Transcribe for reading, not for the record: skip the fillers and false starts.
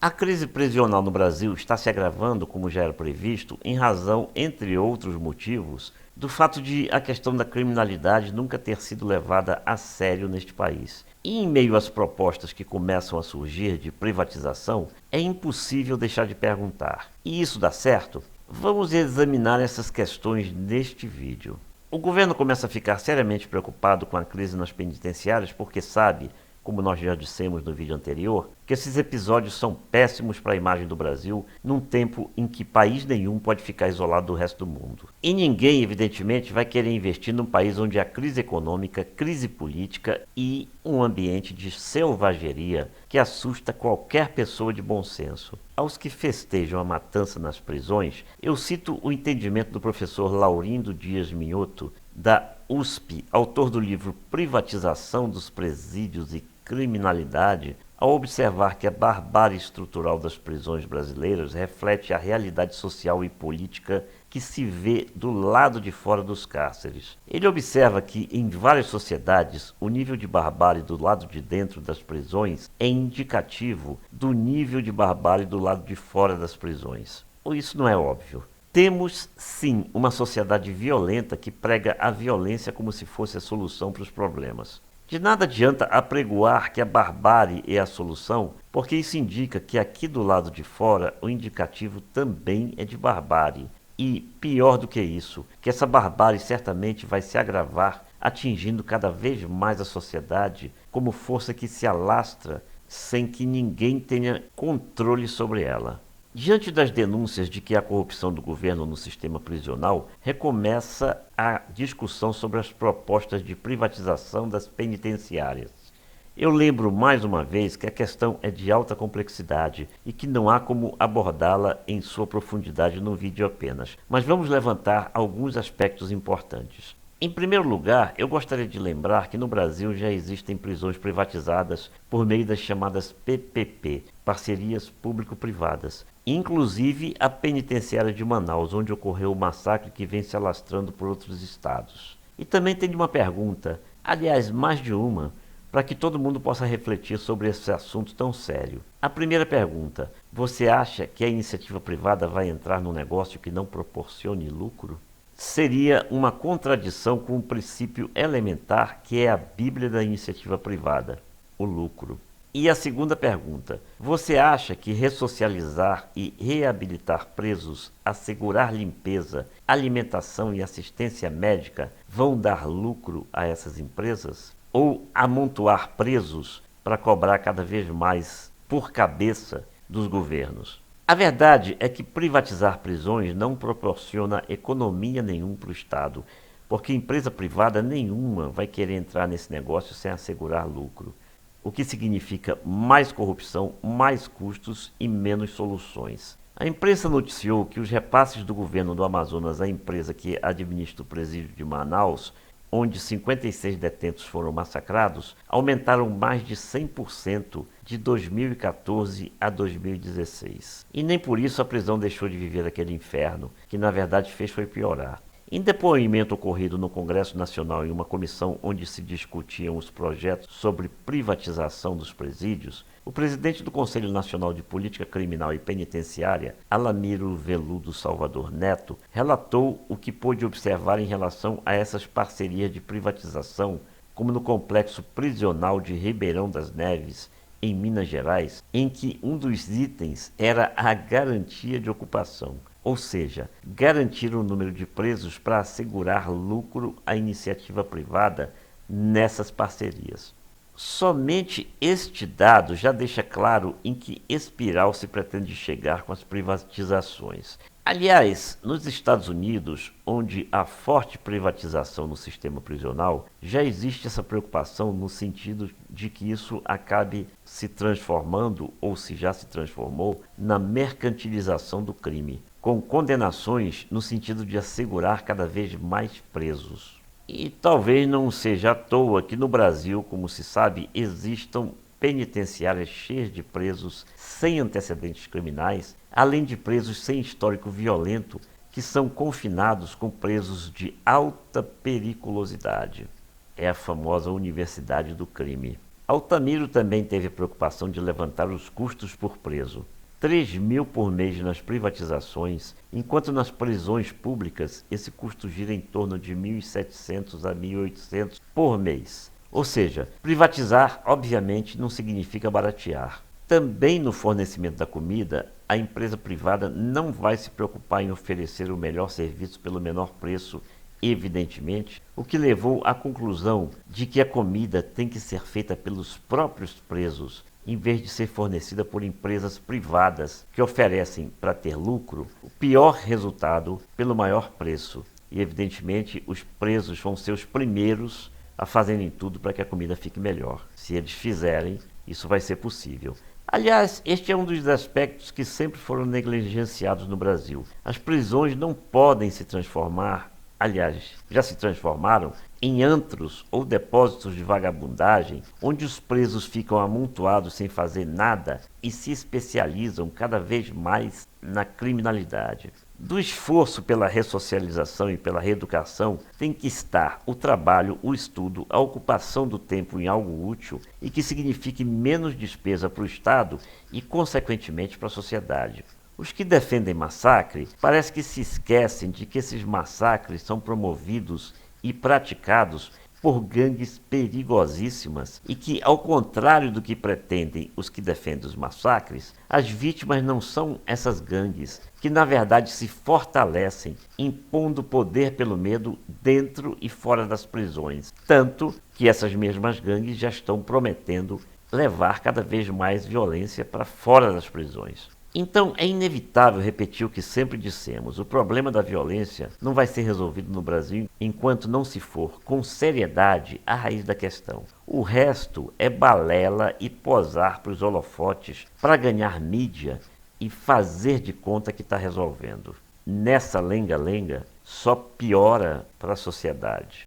A crise prisional no Brasil está se agravando, como já era previsto, em razão, entre outros motivos, do fato de a questão da criminalidade nunca ter sido levada a sério neste país. E em meio às propostas que começam a surgir de privatização, é impossível deixar de perguntar: e isso dá certo? Vamos examinar essas questões neste vídeo. O governo começa a ficar seriamente preocupado com a crise nas penitenciárias porque sabe, como nós já dissemos no vídeo anterior, que esses episódios são péssimos para a imagem do Brasil num tempo em que país nenhum pode ficar isolado do resto do mundo. E ninguém, evidentemente, vai querer investir num país onde há crise econômica, crise política e um ambiente de selvageria que assusta qualquer pessoa de bom senso. Aos que festejam a matança nas prisões, eu cito o entendimento do professor Laurindo Dias Minhoto, da USP, autor do livro Privatização dos Presídios e Criminalidade, ao observar que a barbárie estrutural das prisões brasileiras reflete a realidade social e política que se vê do lado de fora dos cárceres. Ele observa que, em várias sociedades, o nível de barbárie do lado de dentro das prisões é indicativo do nível de barbárie do lado de fora das prisões. Ou isso não é óbvio? Temos, sim, uma sociedade violenta que prega a violência como se fosse a solução para os problemas. De nada adianta apregoar que a barbárie é a solução, porque isso indica que aqui do lado de fora o indicativo também é de barbárie. E, pior do que isso, que essa barbárie certamente vai se agravar, atingindo cada vez mais a sociedade como força que se alastra sem que ninguém tenha controle sobre ela. Diante das denúncias de que há corrupção do governo no sistema prisional, recomeça a discussão sobre as propostas de privatização das penitenciárias. Eu lembro mais uma vez que a questão é de alta complexidade e que não há como abordá-la em sua profundidade num vídeo apenas, mas vamos levantar alguns aspectos importantes. Em primeiro lugar, eu gostaria de lembrar que no Brasil já existem prisões privatizadas por meio das chamadas PPP, parcerias público-privadas, inclusive a penitenciária de Manaus, onde ocorreu o massacre que vem se alastrando por outros estados. E também tenho uma pergunta, aliás, mais de uma, para que todo mundo possa refletir sobre esse assunto tão sério. A primeira pergunta: você acha que a iniciativa privada vai entrar num negócio que não proporcione lucro? Seria uma contradição com o princípio elementar que é a Bíblia da iniciativa privada, o lucro. E a segunda pergunta: você acha que ressocializar e reabilitar presos, assegurar limpeza, alimentação e assistência médica vão dar lucro a essas empresas? Ou amontoar presos para cobrar cada vez mais por cabeça dos governos? A verdade é que privatizar prisões não proporciona economia nenhuma para o Estado, porque empresa privada nenhuma vai querer entrar nesse negócio sem assegurar lucro, o que significa mais corrupção, mais custos e menos soluções. A imprensa noticiou que os repasses do governo do Amazonas à empresa que administra o presídio de Manaus, onde 56 detentos foram massacrados, aumentaram mais de 100% de 2014 a 2016. E nem por isso a prisão deixou de viver aquele inferno, que na verdade fez foi piorar. Em depoimento ocorrido no Congresso Nacional em uma comissão onde se discutiam os projetos sobre privatização dos presídios, o presidente do Conselho Nacional de Política Criminal e Penitenciária, Alamiro Veludo Salvador Neto, relatou o que pôde observar em relação a essas parcerias de privatização, como no complexo prisional de Ribeirão das Neves, em Minas Gerais, em que um dos itens era a garantia de ocupação, ou seja, garantir o número de presos para assegurar lucro à iniciativa privada nessas parcerias. Somente este dado já deixa claro em que espiral se pretende chegar com as privatizações. Aliás, nos Estados Unidos, onde há forte privatização no sistema prisional, já existe essa preocupação no sentido de que isso acabe se transformando, ou se já se transformou, na mercantilização do crime, com condenações no sentido de assegurar cada vez mais presos. E talvez não seja à toa que no Brasil, como se sabe, existam penitenciárias cheias de presos sem antecedentes criminais, além de presos sem histórico violento, que são confinados com presos de alta periculosidade. É a famosa universidade do crime. Altamiro também teve a preocupação de levantar os custos por preso. 3.000 por mês nas privatizações, enquanto nas prisões públicas esse custo gira em torno de 1.700 a 1.800 por mês. Ou seja, privatizar obviamente não significa baratear. Também no fornecimento da comida, a empresa privada não vai se preocupar em oferecer o melhor serviço pelo menor preço, evidentemente, o que levou à conclusão de que a comida tem que ser feita pelos próprios presos, em vez de ser fornecida por empresas privadas que oferecem, para ter lucro, o pior resultado pelo maior preço. E, evidentemente, os presos vão ser os primeiros a fazerem tudo para que a comida fique melhor. Se eles fizerem, isso vai ser possível. Aliás, este é um dos aspectos que sempre foram negligenciados no Brasil. As prisões não podem se transformar, aliás, já se transformaram, em antros ou depósitos de vagabundagem, onde os presos ficam amontoados sem fazer nada e se especializam cada vez mais na criminalidade. Do esforço pela ressocialização e pela reeducação tem que estar o trabalho, o estudo, a ocupação do tempo em algo útil e que signifique menos despesa para o Estado e, consequentemente, para a sociedade. Os que defendem massacre parece que se esquecem de que esses massacres são promovidos e praticados por gangues perigosíssimas e que, ao contrário do que pretendem os que defendem os massacres, as vítimas não são essas gangues, que na verdade se fortalecem, impondo poder pelo medo dentro e fora das prisões. Tanto que essas mesmas gangues já estão prometendo levar cada vez mais violência para fora das prisões. Então é inevitável repetir o que sempre dissemos: o problema da violência não vai ser resolvido no Brasil enquanto não se for, com seriedade, à raiz da questão. O resto é balela e posar para os holofotes para ganhar mídia e fazer de conta que está resolvendo. Nessa lenga-lenga, só piora para a sociedade.